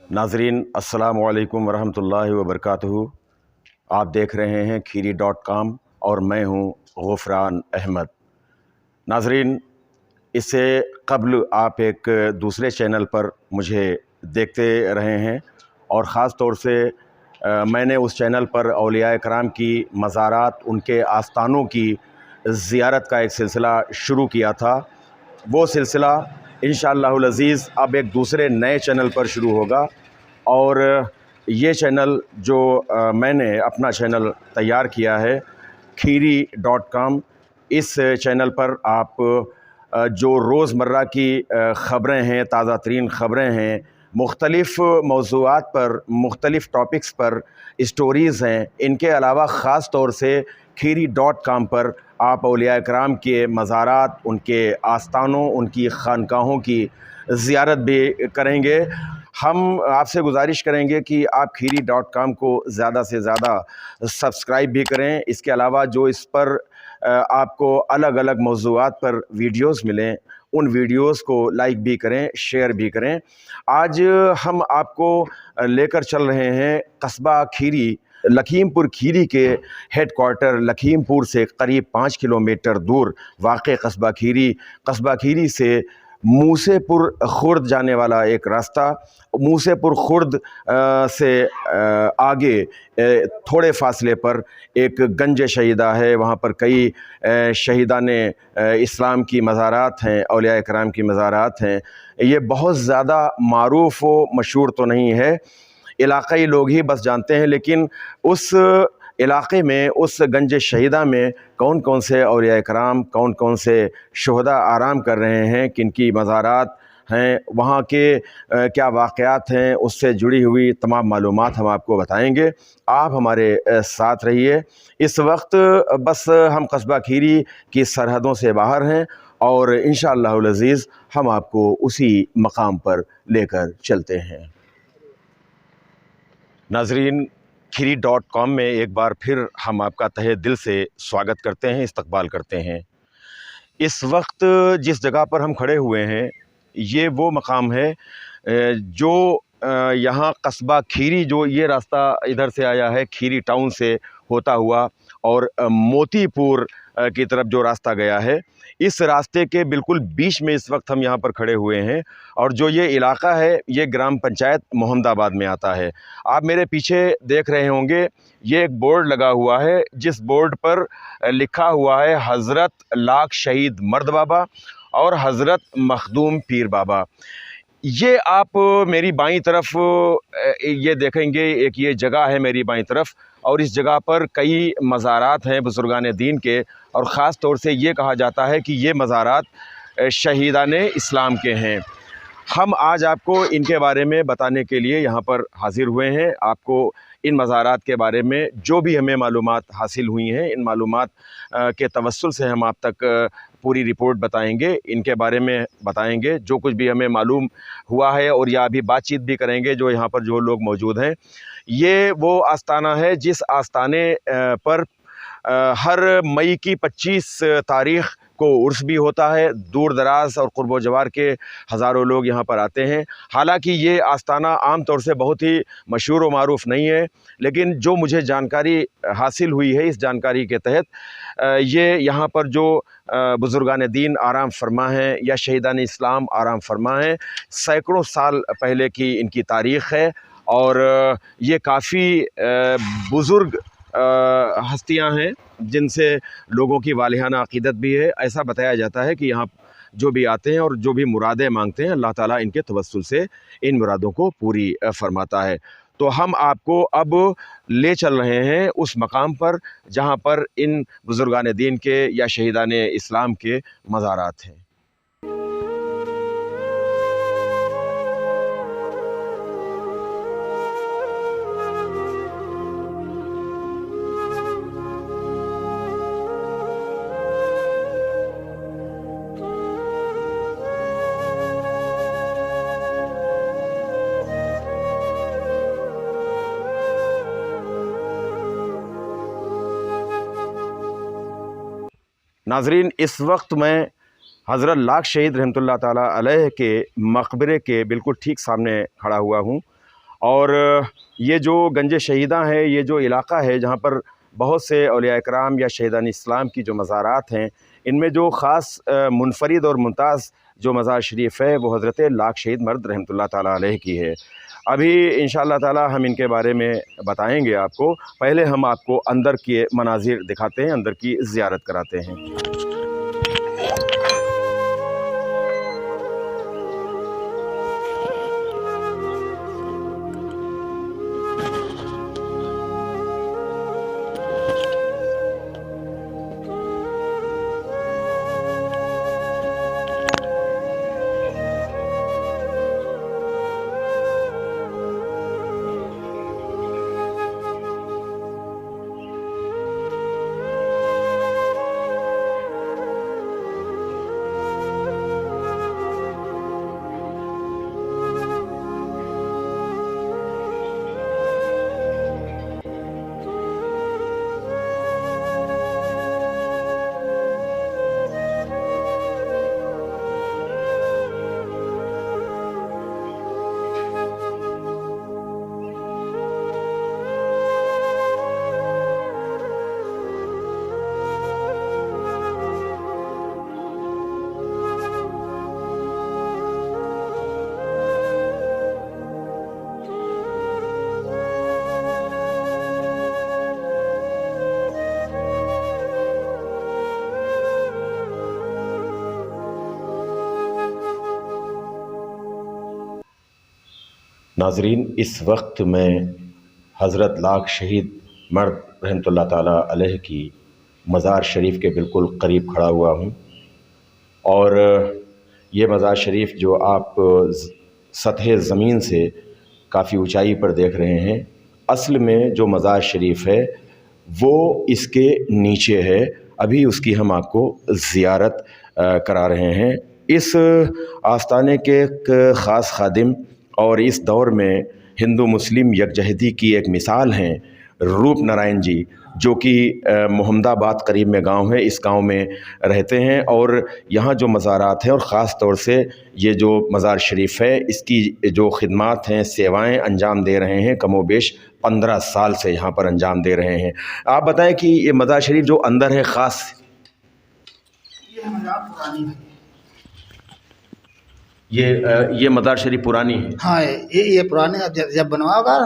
नाजरीन अस्सलाम वालेकुम वरहमतुल्लाहि वबरकातुहू। आप देख रहे हैं खीरी.com और मैं हूं गुफरान अहमद। नाजरीन, इससे कब्ल आप एक दूसरे चैनल पर मुझे देखते रहे हैं और ख़ास तौर से मैंने उस चैनल पर औलिया कराम की मज़ारात, उनके आस्थानों की ज़ियारत का एक सिलसिला शुरू किया था। वो सिलसिला इंशाअल्लाहुल अज़ीज़ अब एक दूसरे नए चैनल पर शुरू होगा और ये चैनल जो मैंने अपना चैनल तैयार किया है खीरी.com, इस चैनल पर आप जो रोज़मर्रा की ख़बरें हैं, ताज़ा तरीन ख़बरें हैं, मुख्तलिफ़ मौज़ूआत पर, मुख्तलिफ़ टॉपिक्स पर स्टोरीज़ हैं, इनके अलावा ख़ास तौर से खीरी.com पर आप औलिया कराम के मज़ारात, उनके आस्थानों, उनकी खानकाहों की ज़ियारत भी करेंगे। हम आपसे गुजारिश करेंगे कि आप खीरी.com को ज़्यादा से ज़्यादा सब्सक्राइब भी करें। इसके अलावा जो इस पर आपको अलग अलग मौज़ूआत पर वीडियोस मिलें, उन वीडियोस को लाइक भी करें, शेयर भी करें। आज हम आपको लेकर चल रहे हैं कस्बा खीरी, लखीमपुर खीरी के हेड क्वार्टर लखीमपुर से करीब 5 किलोमीटर दूर वाक़ कस्बा खीरी से मूसेपुर खुर्द जाने वाला एक रास्ता। मूसेपुर खुर्द से आगे थोड़े फ़ासले पर एक गंज शहीदा है। वहाँ पर कई शहीदान इस्लाम की मज़ारात हैं, औलिया कराम की मज़ारात हैं। ये बहुत ज़्यादा मारूफ़ व मशहूर तो नहीं है, इलाक़ाई लोग ही बस जानते हैं, लेकिन उस इलाक़े में, उस गंज शहीदा में कौन कौन से औलिया कराम, कौन कौन से शुहदा आराम कर रहे हैं, किनकी मज़ारात हैं, वहाँ के क्या वाक़यात हैं, उससे जुड़ी हुई तमाम मालूमात हम आपको बताएंगे। आप हमारे साथ रहिए। इस वक्त बस हम कस्बा खीरी की सरहदों से बाहर हैं और इंशाअल्लाहुल अज़ीज़ हम आपको उसी मकाम पर लेकर चलते हैं। नाज़रीन, खीरी.com में एक बार फिर हम आपका तहे दिल से स्वागत करते हैं, इस्तकबाल करते हैं। इस वक्त जिस जगह पर हम खड़े हुए हैं, ये वो मकाम है जो यहाँ कस्बा खीरी, जो ये रास्ता इधर से आया है खीरी टाउन से होता हुआ और मोतीपुर की तरफ जो रास्ता गया है, इस रास्ते के बिल्कुल बीच में इस वक्त हम यहाँ पर खड़े हुए हैं। और जो ये इलाका है, ये ग्राम पंचायत मोहम्मदाबाद में आता है। आप मेरे पीछे देख रहे होंगे, ये एक बोर्ड लगा हुआ है, जिस बोर्ड पर लिखा हुआ है हज़रत लाख शहीद मर्द बाबा और हज़रत मखदूम पीर बाबा। ये आप मेरी बाईं तरफ ये देखेंगे, एक ये जगह है मेरी बाईं तरफ, और इस जगह पर कई मज़ारात हैं बुज़ुर्गान दीन के, और ख़ास तौर से ये कहा जाता है कि ये मज़ारात शहीदान इस्लाम के हैं। हम आज आपको इनके बारे में बताने के लिए यहाँ पर हाज़िर हुए हैं। आपको इन मज़ारात के बारे में जो भी हमें मालूमात हासिल हुई हैं, इन मालूमात के तवस्सुल से हम आप तक पूरी रिपोर्ट बताएंगे, इनके बारे में बताएंगे जो कुछ भी हमें मालूम हुआ है, और या अभी बातचीत भी करेंगे जो यहाँ पर जो लोग मौजूद हैं। ये वो आस्थाना है जिस आस्थाने पर हर मई की 25 तारीख़ को उर्स भी होता है। दूर दराज और क़ुर्ब व जवार के हज़ारों लोग यहाँ पर आते हैं। हालांकि ये आस्थाना आम तौर से बहुत ही मशहूर व मारूफ़ नहीं है, लेकिन जो मुझे जानकारी हासिल हुई है, इस जानकारी के तहत ये यहाँ पर जो बुज़ुर्गान दीन आराम फरमा हैं या शहीदान इस्लाम आराम फरमा हैं, सैकड़ों साल पहले की इनकी तारीख़ है। और ये काफ़ी बुज़ुर्ग हस्तियां हैं जिनसे लोगों की वालिहाना अक़ीदत भी है। ऐसा बताया जाता है कि यहाँ जो भी आते हैं और जो भी मुरादें मांगते हैं, अल्लाह ताला इनके तवस्सुल से इन मुरादों को पूरी फरमाता है। तो हम आपको अब ले चल रहे हैं उस मकाम पर जहाँ पर इन बुज़ुर्गान दीन के या शहीदान इस्लाम के मज़ारात हैं। नाज़रीन, इस वक्त मैं हज़रत लाख शहीद रहमतुल्लाह ताला अलैह के मकबरे के बिल्कुल ठीक सामने खड़ा हुआ हूँ। और ये जो गंज शहीदा है, ये जो इलाक़ा है जहाँ पर बहुत से औलिया इकराम या शहीदान इस्लाम की जो मज़ारात हैं, इनमें जो ख़ास मुनफ़रिद और मुमताज़ जो मज़ार शरीफ है वो हज़रत लाख शहीद मर्द रहमतुल्लाह ताला अलैह की है। अभी इंशाअल्लाह ताला हम इनके बारे में बताएंगे आपको। पहले हम आपको अंदर के मनाजिर दिखाते हैं, अंदर की ज़ियारत कराते हैं। नाज़रीन, इस वक्त मैं हज़रत लाख शहीद मर्द रहमतुल्लाह ताला अलैह की मज़ार शरीफ के बिल्कुल करीब खड़ा हुआ हूँ। और ये मज़ार शरीफ जो आप सतह ज़मीन से काफ़ी ऊंचाई पर देख रहे हैं, असल में जो मज़ार शरीफ है वो इसके नीचे है। अभी उसकी हम आपको ज़ियारत करा रहे हैं। इस आस्ताने के एक ख़ास खादिम और इस दौर में हिंदू मुस्लिम यकजहती की एक मिसाल हैं रूप नारायण जी, जो कि मोहम्मदाबाद करीब में गांव है। इस गांव में रहते हैं और यहाँ जो मज़ारात हैं और ख़ास तौर से ये जो मज़ार शरीफ है, इसकी जो खिदमात हैं, सेवाएं अंजाम दे रहे हैं, कमोबेश 15 साल से यहाँ पर अंजाम दे रहे हैं। आप बताएं कि ये मज़ार शरीफ जो अंदर है ख़ास, ये मज़ार पुरानी है। ये मज़ार शरीफ पुरानी है। हाँ, ये पुराने जब बनवा होगा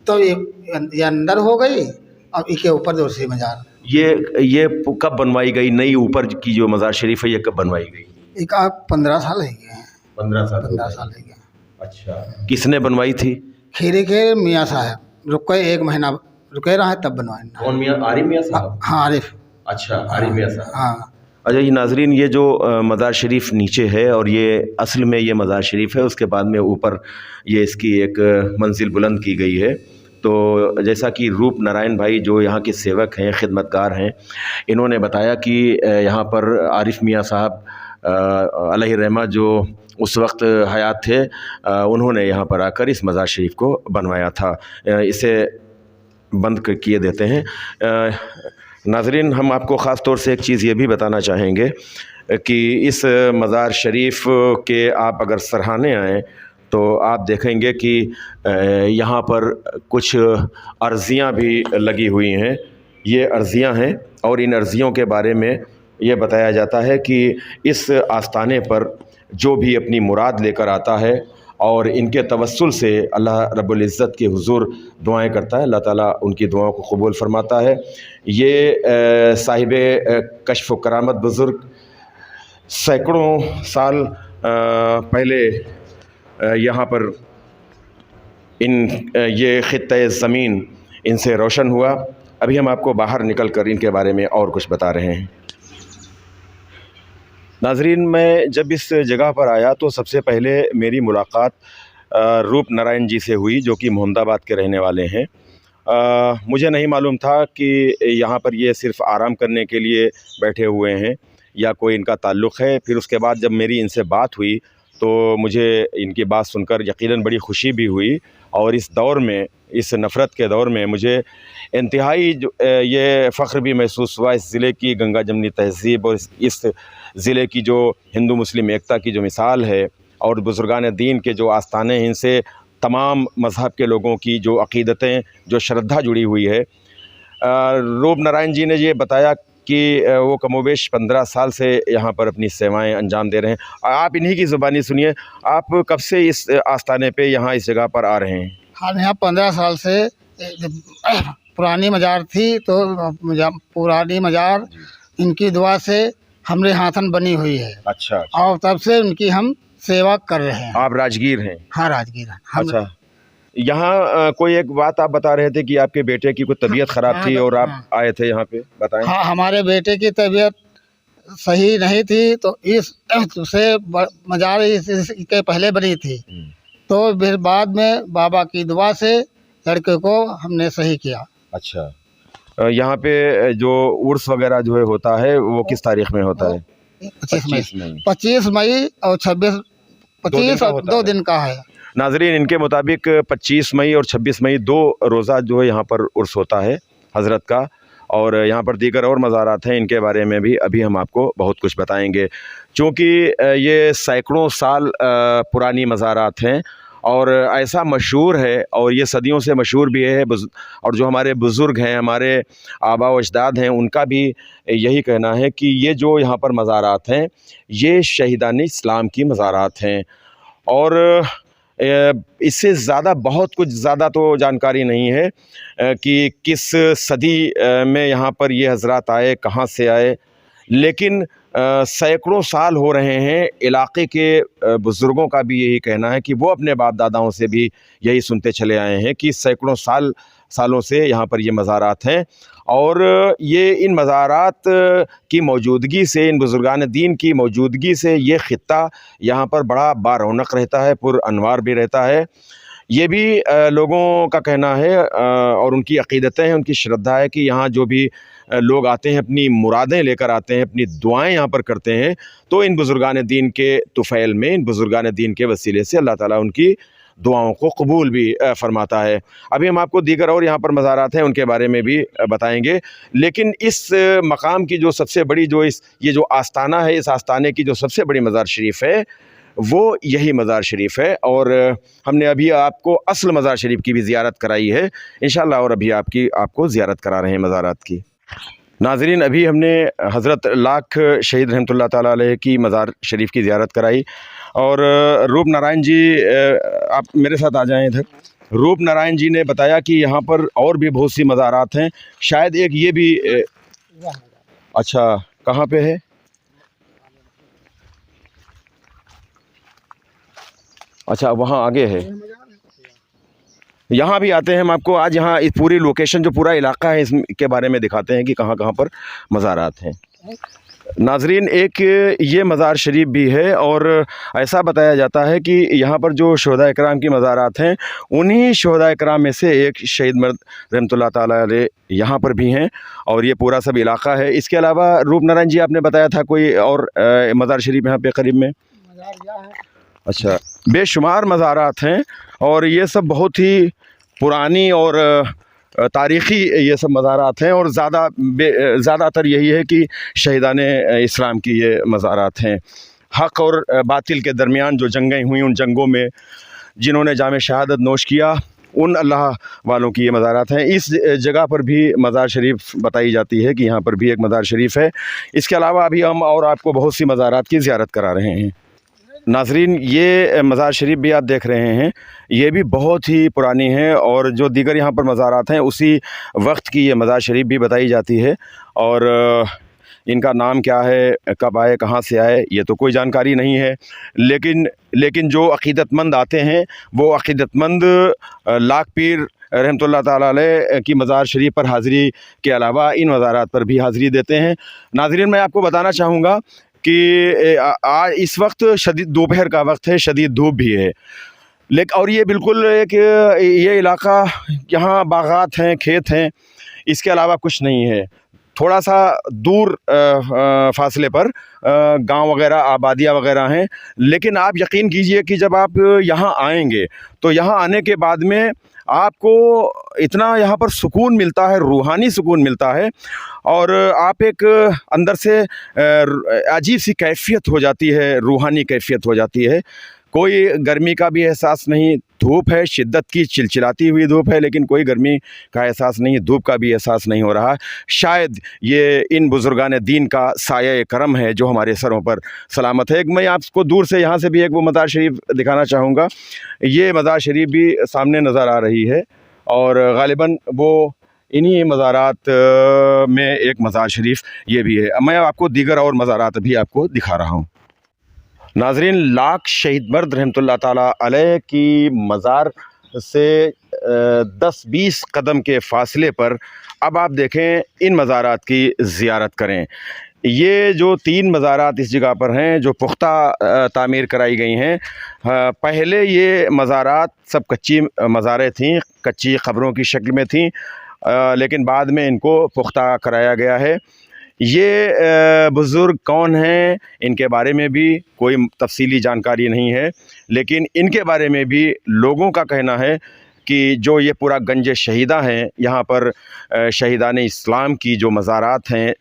तो ये अंदर हो गई। अब इसके ऊपर दूसरी मज़ार ये कब बनवाई गई? नई ऊपर की जो मज़ार शरीफ है ये कब बनवाई गई? एक आप 15 साल है गए हैं। 15 साल 15 साल है गए। अच्छा, किसने बनवाई थी? खीरी के मियाँ साहब रुके, 1 महीना रुके रहा है तब बनवाए। कौन मियाँ? आरिफ मियाँ साहब? हाँ, आरिफ। अच्छा, आरिफ मियाँ साहब। हाँ। अच्छा, ये नाजरीन, ये जो मज़ार शरीफ नीचे है और ये असल में ये मज़ार शरीफ है, उसके बाद में ऊपर ये इसकी एक मंजिल बुलंद की गई है। तो जैसा कि रूप नारायण भाई जो यहाँ के सेवक हैं, खिदमतगार हैं, इन्होंने बताया कि यहाँ पर आरिफ मियाँ साहब अलैहि रहमा जो उस वक्त हयात थे, उन्होंने यहाँ पर आकर इस मज़ार शरीफ को बनवाया था। इसे बंद किए देते हैं। नाज़रीन, हम आपको ख़ास तौर से एक चीज़ ये भी बताना चाहेंगे कि इस मज़ार शरीफ के आप अगर सरहाने आएँ तो आप देखेंगे कि यहाँ पर कुछ अर्ज़ियाँ भी लगी हुई हैं। ये अर्ज़ियाँ हैं और इन अर्ज़ियों के बारे में ये बताया जाता है कि इस आस्ताने पर जो भी अपनी मुराद लेकर आता है और इनके तवस्सुल से अल्लाह रब्बुल इज़्ज़त के हुज़ूर दुआएं करता है, अल्लाह ताला उनकी दुआओं को कबूल फरमाता है। ये साहिबे कश्फ़ व करामत बुज़ुर्ग सैकड़ों साल पहले यहाँ पर ये ख़ित्ते ज़मीन इनसे रोशन हुआ। अभी हम आपको बाहर निकल कर इनके बारे में और कुछ बता रहे हैं। नाज़रीन, मैं जब इस जगह पर आया तो सबसे पहले मेरी मुलाकात रूप नारायण जी से हुई, जो कि मोहम्मदाबाद के रहने वाले हैं। मुझे नहीं मालूम था कि यहाँ पर ये सिर्फ़ आराम करने के लिए बैठे हुए हैं या कोई इनका ताल्लुक़ है। फिर उसके बाद जब मेरी इनसे बात हुई तो मुझे इनकी बात सुनकर यकीनन बड़ी खुशी भी हुई। और इस दौर में, इस नफ़रत के दौर में मुझे इंतहाई ये फ़ख्र भी महसूस हुआ इस ज़िले की गंगा जमनी तहज़ीब और इस ज़िले की जो हिंदू मुस्लिम एकता की जो मिसाल है और बुज़ुर्गान दीन के जो आस्थाने हैं, इनसे तमाम मज़हब के लोगों की जो अक़ीदतें, जो श्रद्धा जुड़ी हुई है। रूप नारायण जी ने ये बताया कि वो कमोबेश 15 साल से यहाँ पर अपनी सेवाएं अंजाम दे रहे हैं। आप इन्हीं की ज़ुबानी सुनिए, आप कब से इस आस्थाने पे यहाँ इस जगह पर आ रहे हैं? हम यहाँ 15 साल से पुरानी मज़ार थी, तो पुरानी मज़ार इनकी दुआ से हमारे हाथन बनी हुई है। अच्छा, और तब से उनकी हम सेवा कर रहे हैं। आप राजगीर हैं? हाँ, राजगीर हैं हम। अच्छा, यहाँ कोई एक बात आप बता रहे थे कि आपके बेटे की कोई तबीयत ख़राब थी और आप आए थे यहाँ पे, बताएं। हाँ, हमारे बेटे की तबीयत सही नहीं थी, तो इस से मज़ार इसके पहले बनी थी, तो फिर बाद में बाबा की दुआ से लड़के को हमने सही किया। अच्छा, यहाँ पे जो उर्स वगैरह जो है होता है वो किस तारीख में होता है? 25 मई और 25 और 2 दिन का है। नाज़रीन, इनके मुताबिक 25 मई और 26 मई 2 रोज़ा जो है यहाँ पर उर्स होता है हज़रत का। और यहाँ पर दीगर और मज़ारात हैं, इनके बारे में भी अभी हम आपको बहुत कुछ बताएंगे, क्योंकि ये सैकड़ों साल पुरानी मज़ारात हैं और ऐसा मशहूर है और ये सदियों से मशहूर भी है। और जो हमारे बुज़ुर्ग हैं, हमारे आबा व अजदाद हैं, उनका भी यही कहना है कि ये जो यहाँ पर मज़ारात हैं ये शहीदान इस्लाम की मज़ारात हैं। और इससे ज़्यादा बहुत कुछ ज़्यादा तो जानकारी नहीं है कि किस सदी में यहाँ पर ये हज़रात आए, कहाँ से आए, लेकिन सैकड़ों साल हो रहे हैं। इलाक़े के बुज़ुर्गों का भी यही कहना है कि वो अपने बाप दादाओं से भी यही सुनते चले आए हैं कि सैकड़ों सालों से यहाँ पर ये मज़ारात हैं। और ये इन मज़ारात की मौजूदगी से, इन बुज़ुर्गान दीन की मौजूदगी से ये ख़ित्ता यहाँ पर बड़ा बारौनक रहता है, पुरअनवार भी रहता है। ये भी लोगों का कहना है और उनकी अक़ीदतें हैं, उनकी श्रद्धा है कि यहाँ जो भी लोग आते हैं अपनी मुरादें लेकर आते हैं, अपनी दुआएं यहाँ पर करते हैं, तो इन बुज़ुर्गान दीन के तुफ़ैल में, इन बुज़ुर्गान दीन के वसीले से अल्लाह ताला उनकी दुआओं को कबूल भी फरमाता है। अभी हम आपको दीगर और यहाँ पर मज़ारात हैं उनके बारे में भी बताएंगे, लेकिन इस मकाम की जो सबसे बड़ी ये जो आस्थाना है, इस आस्थाने की जो सबसे बड़ी मज़ार शरीफ है वो यही मज़ार शरीफ है। और हमने अभी आपको असल मज़ार शरीफ की भी ज़ियारत कराई है इंशाअल्लाह, और अभी आपको ज़ियारत करा रहे हैं मज़ारात की। नाज़रीन, अभी हमने हज़रत लाख शहीद रहमतुल्लाह ताला अलैह की मज़ार शरीफ की ज़ियारत कराई। और रूप नारायण जी, आप मेरे साथ आ जाएं इधर। रूप नारायण जी ने बताया कि यहाँ पर और भी बहुत सी मज़ारात हैं, शायद एक ये भी अच्छा, कहाँ पे है? अच्छा, वहाँ आगे है। यहाँ भी आते हैं हम आपको आज यहाँ इस पूरी लोकेशन, जो पूरा इलाका है, इसके बारे में दिखाते हैं कि कहाँ कहाँ पर मज़ारात हैं। नाज़रीन, एक ये मज़ार शरीफ भी है और ऐसा बताया जाता है कि यहाँ पर जो शोहदा इकराम की मज़ारात हैं, उन्हीं शोहदा इकराम में से एक शहीद मर्द रहमतुल्लाह ताला अलैह यहाँ पर भी हैं और ये पूरा सब इलाका है। इसके अलावा रूप नारायण जी, आपने बताया था कोई और मज़ार शरीफ यहाँ पे करीब में? अच्छा, बेशुमार मज़ारात हैं और ये सब बहुत ही पुरानी और तारीख़ी ये सब मज़ारात हैं। और ज़्यादातर यही है कि शहीदान इस्लाम की ये मज़ारात हैं। हक़ और बातिल के दरमियान जो जंगें हुई, उन जंगों में जिन्होंने जाम शहादत नोश किया, उन अल्लाह वालों की ये मज़ारात हैं। इस जगह पर भी मज़ार शरीफ बताई जाती है कि यहाँ पर भी एक मज़ार शरीफ है। इसके अलावा अभी हम और आपको बहुत सी मज़ारात की ज़ियारत करा रहे हैं। नाज़रीन, ये मज़ार शरीफ भी आप देख रहे हैं, ये भी बहुत ही पुरानी है और जो दीगर यहाँ पर मज़ारात हैं उसी वक्त की ये मज़ार शरीफ भी बताई जाती है। और इनका नाम क्या है, कब आए, कहाँ से आए, ये तो कोई जानकारी नहीं है, लेकिन जो अक़ीदतमंद आते हैं वो अक़ीदतमंद लाख पीर रहमतुल्लाह ताला अलैह की मज़ार शरीफ पर हाज़िरी के अलावा इन मज़ारात पर भी हाज़िरी देते हैं। नाज़रीन, मैं आपको बताना चाहूँगा कि आज इस वक्त शदीद दोपहर का वक्त है, शदीद धूप भी है, लेकिन और ये बिल्कुल एक ये इलाका, यहाँ बागात हैं, खेत हैं, इसके अलावा कुछ नहीं है। थोड़ा सा दूर फासले पर गांव वगैरह, आबादियाँ वगैरह हैं, लेकिन आप यकीन कीजिए कि जब आप यहाँ आएंगे तो यहाँ आने के बाद में आपको इतना यहाँ पर सुकून मिलता है, रूहानी सुकून मिलता है और आप एक अंदर से अजीब सी कैफियत हो जाती है, रूहानी कैफियत हो जाती है कोई गर्मी का भी एहसास नहीं, धूप है, शिद्दत की चिलचिलाती हुई धूप है, लेकिन कोई गर्मी का एहसास नहीं, धूप का भी एहसास नहीं हो रहा। शायद ये इन बुजुर्गान दीन का साया करम है जो हमारे सरों पर सलामत है। एक मैं आपको दूर से यहाँ से भी एक वो मज़ार शरीफ दिखाना चाहूँगा। ये मज़ार शरीफ भी सामने नज़र आ रही है और ग़ालिबन वो इन्हीं मज़ारात में एक मज़ार शरीफ ये भी है। मैं आपको दीगर और मज़ारात भी आपको दिखा रहा हूँ। नाज़रीन, लाख शहीद मर्द रहमतुल्लाह ताला अलैह की मज़ार से 10-20 कदम के फ़ासले पर अब आप देखें इन मज़ारात की ज़ियारत करें। ये जो 3 मज़ारात इस जगह पर हैं जो पुख्ता तामीर कराई गई हैं। पहले ये मज़ारात सब कच्ची मज़ारें थीं, कच्ची क़ब्रों की शक्ल में थीं, लेकिन बाद में इनको पुख्ता कराया गया है। ये बुज़ुर्ग कौन हैं इनके बारे में भी कोई तफसीली जानकारी नहीं है, लेकिन इनके बारे में भी लोगों का कहना है कि जो ये पूरा गंज शहीदा है, यहाँ पर शहीदान इस्लाम की जो मज़ारात हैं,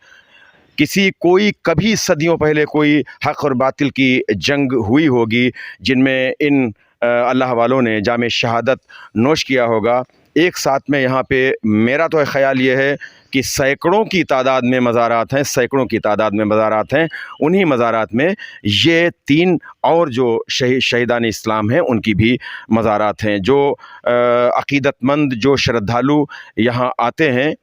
कोई कभी सदियों पहले कोई हक़ और बातिल की जंग हुई होगी जिनमें इन अल्लाह वालों ने जाम शहादत नोश किया होगा। एक साथ में यहाँ पे मेरा तो ख़याल ये है कि सैकड़ों की तादाद में मज़ारात हैं, सैकड़ों की तादाद में मज़ारात हैं। उन्हीं मज़ारात में ये 3 और जो शहीदान इस्लाम हैं उनकी भी मज़ारात हैं। जो अक़ीदतमंद जो श्रद्धालु यहाँ आते हैं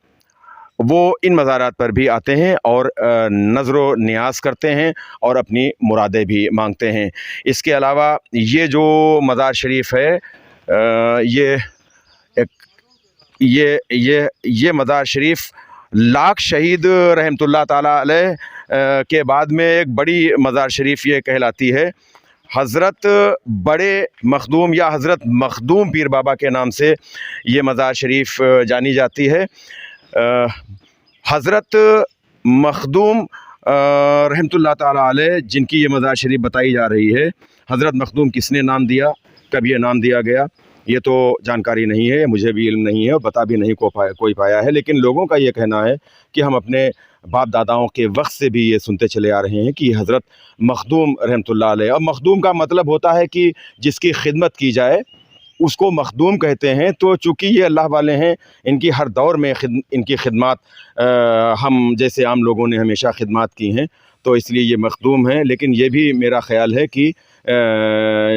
वो इन मज़ारात पर भी आते हैं और नज़र नियाज़ करते हैं और अपनी मुरादें भी मांगते हैं। इसके अलावा ये जो मज़ार शरीफ है, ये मज़ार शरीफ लाख शहीद रहमतुल्लाह ताला अलैह के बाद में एक बड़ी मज़ार शरीफ ये कहलाती है। हज़रत बड़े मखदूम या हज़रत मखदूम पीर बाबा के नाम से ये मज़ार शरीफ जानी जाती है। हज़रत मखदूम रहमतुल्लाह ताला अलैह जिनकी ये मज़ार शरीफ बताई जा रही है, हज़रत मखदूम किसने नाम दिया, कब ये नाम दिया गया, ये तो जानकारी नहीं है, मुझे भी इल्म नहीं है और बता भी नहीं कोई पाया है। लेकिन लोगों का ये कहना है कि हम अपने बाप दादाओं के वक्त से भी ये सुनते चले आ रहे हैं कि हज़रत मखदूम रहमतुल्लाह अलैह, और मखदूम का मतलब होता है कि जिसकी खिदमत की जाए उसको मखदूम कहते हैं। तो चूँकि ये अल्लाह वाले हैं, इनकी हर दौर में इनकी खिदमत हम जैसे आम लोगों ने हमेशा खिदमत की हैं, तो इसलिए ये मखदूम हैं। लेकिन ये भी मेरा ख़याल है कि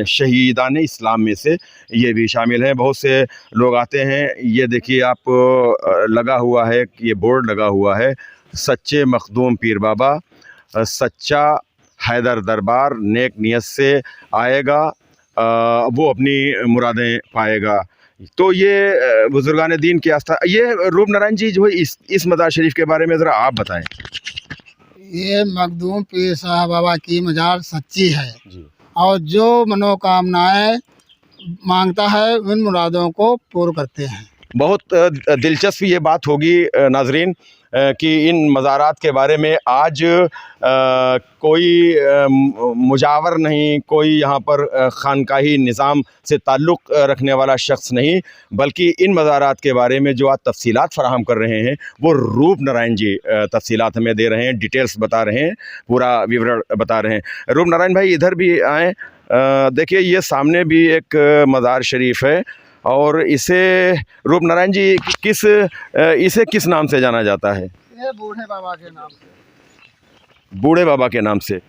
शहीदान इस्लाम में से ये भी शामिल हैं। बहुत से लोग आते हैं, ये देखिए आप लगा हुआ है, ये बोर्ड लगा हुआ है, सच्चे मखदूम पीर बाबा, सच्चा हैदर दरबार नेक नियत से आएगा, वो अपनी मुरादें पाएगा। तो ये बुजुर्गान दीन की आस्था। ये रूप नारायण जी जो है इस मज़ार शरीफ के बारे में ज़रा आप बताएं। ये मखदूम पीर साहब बाबा की मज़ार सच्ची है जी। और जो मनोकामनाएं मांगता है उन मुरादों को पूर्ण करते हैं। बहुत दिलचस्प ये बात होगी नाजरीन कि इन मज़ारात के बारे में आज कोई मुजावर नहीं, कोई यहाँ पर खानकाही निज़ाम से ताल्लुक़ रखने वाला शख्स नहीं, बल्कि इन मज़ारात के बारे में जो आज तफसीलात फ़राहम कर रहे हैं वो रूप नारायण जी तफसीलात हमें दे रहे हैं, डिटेल्स बता रहे हैं, पूरा विवरण बता रहे हैं। रूप नारायण भाई इधर भी आएँ। देखिए ये सामने भी एक मज़ार शरीफ है और इसे रूप नारायण जी इसे किस नाम से जाना जाता है? ये बूढ़े बाबा के नाम से। बूढ़े बाबा के नाम से।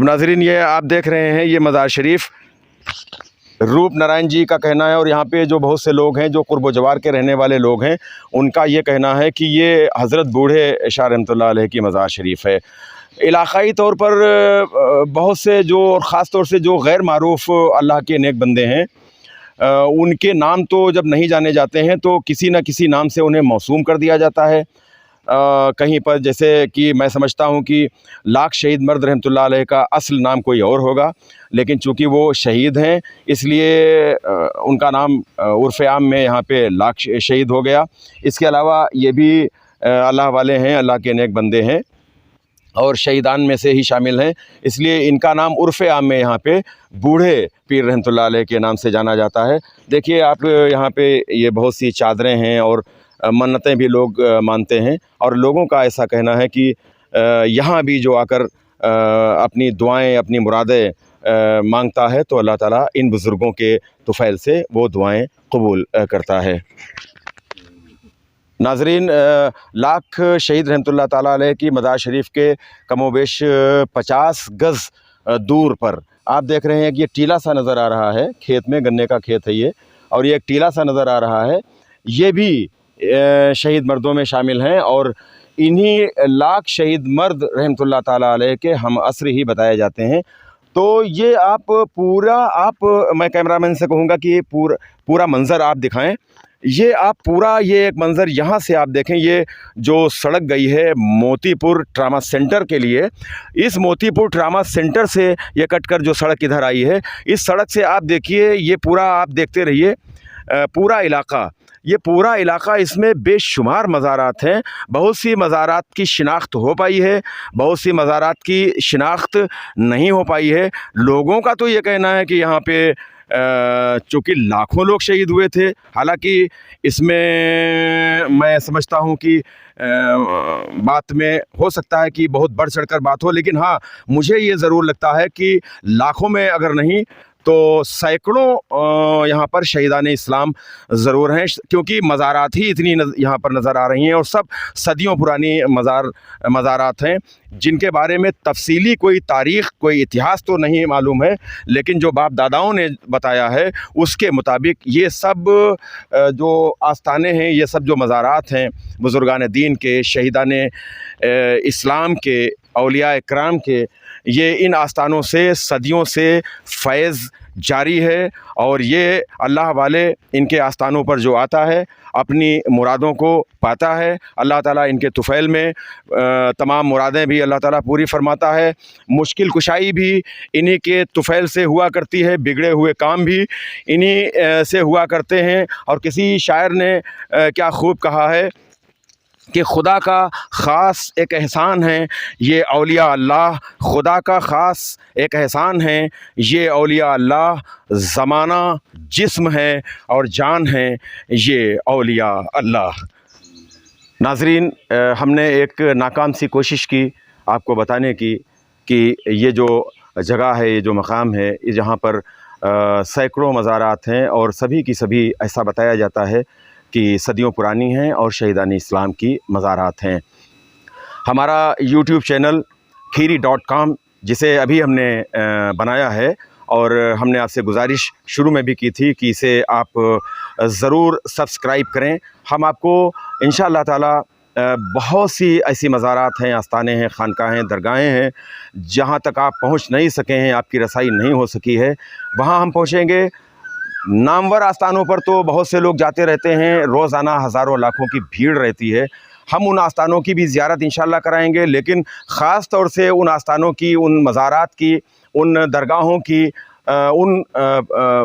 नाज़रीन ये आप देख रहे हैं ये मज़ार शरीफ रूप नारायण जी का कहना है, और यहाँ पे जो बहुत से लोग हैं जो कुर्ब जवार के रहने वाले लोग हैं उनका ये कहना है कि ये हज़रत बूढ़े शाह रहमतुल्लाह अलैह की मज़ार शरीफ है। इलाक़ाई तौर पर बहुत से जो और ख़ास तौर से जो गैर मारूफ़ अल्लाह के नेक बंदे हैं उनके नाम तो जब नहीं जाने जाते हैं तो किसी न किसी नाम से उन्हें मौसूम कर दिया जाता है। कहीं पर जैसे कि मैं समझता हूँ कि लाख शहीद मर्द रहमतुल्लाह अलैह का असल नाम कोई और होगा, लेकिन चूँकि वो शहीद हैं इसलिए उनका नाम उर्फ़ आम में यहाँ पे लाख शहीद हो गया। इसके अलावा ये भी अल्लाह वाले हैं, अल्लाह के नेक बंदे हैं। और शहीदान में से ही शामिल हैं, इसलिए इनका नाम उर्फ़ आम में यहाँ पे बूढ़े पीर रहमतुल्लाह अलैह के नाम से जाना जाता है। देखिए आप यहाँ पे ये बहुत सी चादरें हैं और मन्नतें भी लोग मानते हैं, और लोगों का ऐसा कहना है कि यहाँ भी जो आकर अपनी दुआएं, अपनी मुरादें मांगता है तो अल्लाह ताला इन बुज़ुर्गों के तुफ़ैल से वो दुआएं कबूल करता है। नाज़रीन, लाख शहीद रहमतुल्लाह ताला अलैह की मज़ार शरीफ के कमोबेश 50 गज़ दूर पर आप देख रहे हैं कि ये टीला सा नज़र आ रहा है, खेत में गन्ने का खेत है ये, और ये एक टीला सा नज़र आ रहा है, ये भी शहीद मर्दों में शामिल हैं, और इन्हीं लाख शहीद मर्द रहमतुल्लाह ताला अलैह के हम असर ही बताए जाते हैं। तो ये आप पूरा, मैं कैमरामैन से कहूँगा कि ये पूरा मंज़र आप दिखाएं। ये आप पूरा, ये एक मंज़र यहाँ से आप देखें, ये जो सड़क गई है मोतीपुर ट्रामा सेंटर के लिए, इस मोतीपुर ट्रामा सेंटर से ये कटकर जो सड़क इधर आई है, इस सड़क से आप देखिए, ये पूरा आप देखते रहिए, पूरा इलाका, ये पूरा इलाका, इसमें बेशुमार मज़ारात हैं। बहुत सी मज़ारात की शिनाख्त हो पाई है, बहुत सी मज़ारात की शिनाख्त नहीं हो पाई है। लोगों का तो ये कहना है कि यहाँ पे चूँकि लाखों लोग शहीद हुए थे, हालांकि इसमें मैं समझता हूँ कि बात में हो सकता है कि बहुत बढ़ चढ़कर बात हो, लेकिन हाँ, मुझे ये ज़रूर लगता है कि लाखों में अगर नहीं तो सैकड़ों यहाँ पर शहीदान इस्लाम ज़रूर हैं, क्योंकि मज़ारात ही इतनी यहाँ पर नज़र आ रही हैं, और सब सदियों पुरानी मज़ारात हैं जिनके बारे में तफसीली कोई तारीख़, कोई इतिहास तो नहीं मालूम है, लेकिन जो बाप दादाओं ने बताया है उसके मुताबिक ये सब जो आस्थाने हैं, ये सब जो मज़ारात हैं बुज़ुर्गान दीन के, शहीदान इस्लाम के, औलिया इकराम के, ये इन आस्थानों से सदियों से फैज़ जारी है, और ये अल्लाह वाले इनके आस्थानों पर जो आता है अपनी मुरादों को पाता है। अल्लाह ताला इनके तुफ़ैल में तमाम मुरादें भी अल्लाह ताला पूरी फरमाता है, मुश्किल कुशाई भी इन्हीं के तुफ़ैल से हुआ करती है, बिगड़े हुए काम भी इन्हीं से हुआ करते हैं। और किसी शायर ने क्या खूब कहा है कि खुदा का ख़ास एक एहसान है ये औलिया अल्लाह, खुदा का ख़ास एक एहसान है ये औलिया अल्लाह, ज़माना जिस्म है और जान है ये औलिया अल्लाह। नाज़रीन, हमने एक नाकाम सी कोशिश की आपको बताने की कि ये जो जगह है, ये जो मकाम है, ये जहाँ पर सैकड़ों मज़ारात हैं, और सभी की सभी ऐसा बताया जाता है कि सदियों पुरानी हैं और शहीदान इस्लाम की मज़ारात हैं। हमारा यूट्यूब चैनल खीरी.com, जिसे अभी हमने बनाया है, और हमने आपसे गुजारिश शुरू में भी की थी कि इसे आप ज़रूर सब्सक्राइब करें। हम आपको इंशाअल्लाह ताला बहुत सी ऐसी मज़ारात हैं, आस्थाने हैं, खानकाहें, दरगाहें हैं जहाँ तक आप पहुँच नहीं सके हैं, आपकी रसाई नहीं हो सकी है, वहाँ हम पहुँचेंगे। नामवर आस्थानों पर तो बहुत से लोग जाते रहते हैं, रोज़ाना हज़ारों लाखों की भीड़ रहती है। हम उन आस्थानों की भी ज़ियारत इंशाअल्लाह कराएंगे, लेकिन ख़ास तौर से उन आस्थानों की, उन मज़ारात की, उन दरगाहों की, उन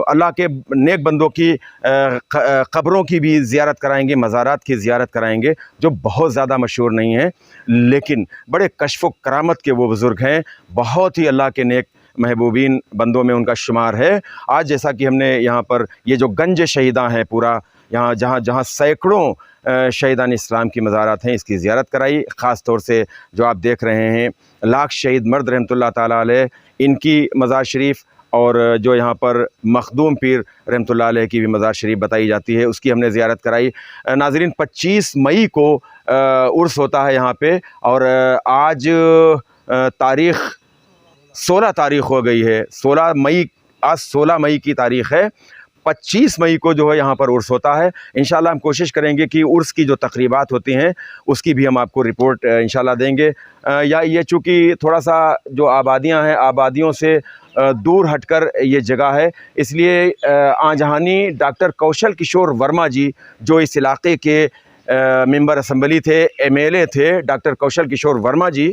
अल्लाह के नेक बंदों की क़ब्रों की भी ज़ियारत कराएंगे, मज़ारात की ज़ियारत कराएंगे जो बहुत ज़्यादा मशहूर नहीं हैं, लेकिन बड़े कश्फ़ व करामत के वो बुज़ुर्ग हैं, बहुत ही अल्लाह के नेक महबूबीन बंदों में उनका शुमार है। आज जैसा कि हमने यहाँ पर ये जो गंज शहीदां हैं, पूरा यहाँ जहाँ सैकड़ों शहीदान इस्लाम की मज़ारात हैं, इसकी ज़ियारत कराई। ख़ास तौर से जो आप देख रहे हैं लाख शहीद मर्द रहमतुल्लाह ताला अलैह, इनकी मज़ार शरीफ, और जो यहाँ पर मखदूम पीर रहमतुल्लाह अलैह की भी मज़ार शरीफ बताई जाती है, उसकी हमने ज़ियारत कराई। नाज़रीन, 25 मई को उर्स होता है यहाँ पे, और आज तारीख़ 16 तारीख़ हो गई है, 16 मई, आज 16 मई की तारीख़ है। 25 मई को जो है यहाँ पर उर्स होता है। इंशाल्लाह हम कोशिश करेंगे कि उर्स की जो तकरीबात होती हैं उसकी भी हम आपको रिपोर्ट इंशाल्लाह देंगे। या ये चूँकि थोड़ा सा जो आबादियाँ हैं, आबादियों से दूर हटकर ये जगह है, इसलिए आजहानी डॉक्टर कौशल किशोर वर्मा जी, जो इस इलाके के मेंबर असम्बली थे, MLA थे, डॉक्टर कौशल किशोर वर्मा जी,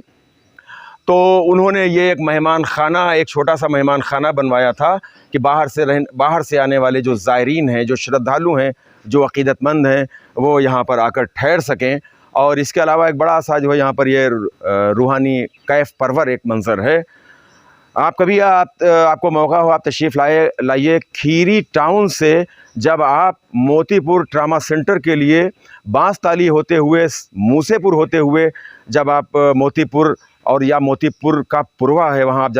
तो उन्होंने ये एक मेहमान खाना, एक छोटा सा मेहमान खाना बनवाया था कि बाहर से आने वाले जो ज़ायरीन हैं, जो श्रद्धालु हैं, जो अक़ीदतमंद हैं, वो यहाँ पर आकर ठहर सकें। और इसके अलावा एक बड़ा सा जो है यहाँ पर ये रूहानी कैफ परवर एक मंज़र है। आप कभी आपको मौका हो, आप तशरीफ़ लाइए खीरी टाउन से। जब आप मोतीपुर ट्रामा सेंटर के लिए बांसताली होते हुए, मूसेपुर होते हुए जब आप मोतीपुर और या मोतीपुर का पुरवा है वहाँ आप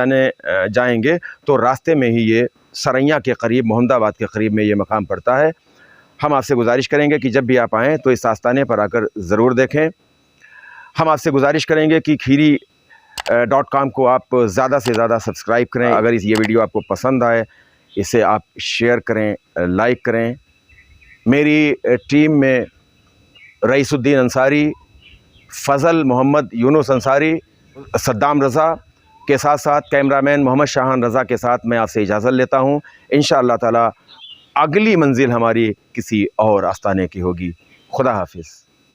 जाएंगे तो रास्ते में ही ये सरैया के करीब, मोहम्मदाबाद के करीब में ये मकाम पड़ता है। हम आपसे गुजारिश करेंगे कि जब भी आप आएँ तो इस आस्ताने पर आकर ज़रूर देखें। हम आपसे गुजारिश करेंगे कि खीरी.com को आप ज़्यादा से ज़्यादा सब्सक्राइब करें। अगर ये वीडियो आपको पसंद आए, इसे आप शेयर करें, लाइक करें। मेरी टीम में रईसुद्दीन अंसारी, फ़ज़ल मोहम्मद यूनुस अंसारी, सद्दाम रज़ा के साथ साथ कैमरामैन मोहम्मद शाहान रज़ा के साथ मैं आपसे इजाज़त लेता हूँ। इंशाअल्लाह ताला अगली मंजिल हमारी किसी और आस्ताने की होगी। खुदा हाफिज़।